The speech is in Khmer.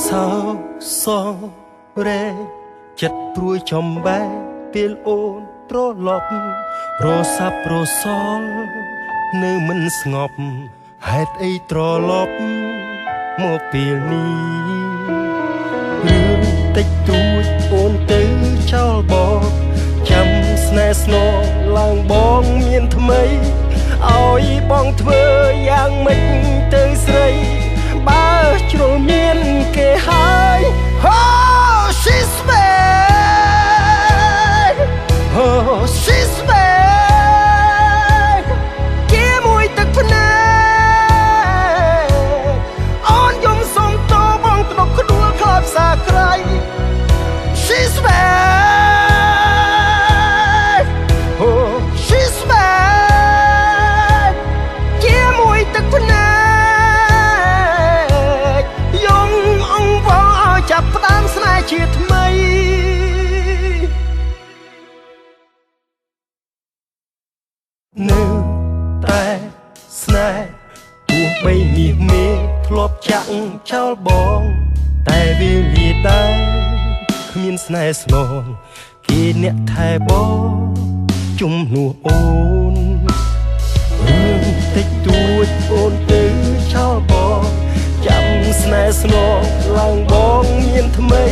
សោសរេចិត្តព្រួយចំបែពេលអូនត្រឡប់រសាប់រសល់នៅមិនស្ងប់ហេតុអីត្រឡប់មកពេលនេះរឿងតិចតួចអូនទៅចោលបងចាំស្នេហ៍ស្នងឡើងបងមានថ្មីឲ្យបងធ្វើយ៉ាងម៉េចទៅស្រីបើជ្រុលមានគេហើយ Oh she's back Oh she's back គេមួយទឹកភ្នែកអូនយំសុំតបងត្បក្ដួលខ្លោចផ្សាក្រៃ She's back Oh she's back គេមួយទឹកភ្នែកយំអង្វរឲ្យចាប់ផ្ដើមស្នេហ៍ជាថ្មីនៅតែស្នេហ៍ទោះបីមាសមេធ្លាប់ចាក់ចោលបងតែវាលាដែរគ្មានស្នេហ៍ស្នងគេអ្នកថែបងជំនួសអូនរឿងតិចតួចអូនទៅចោលបងចាំស្នេហ៍ស្នងឡើងបងមានថ្មី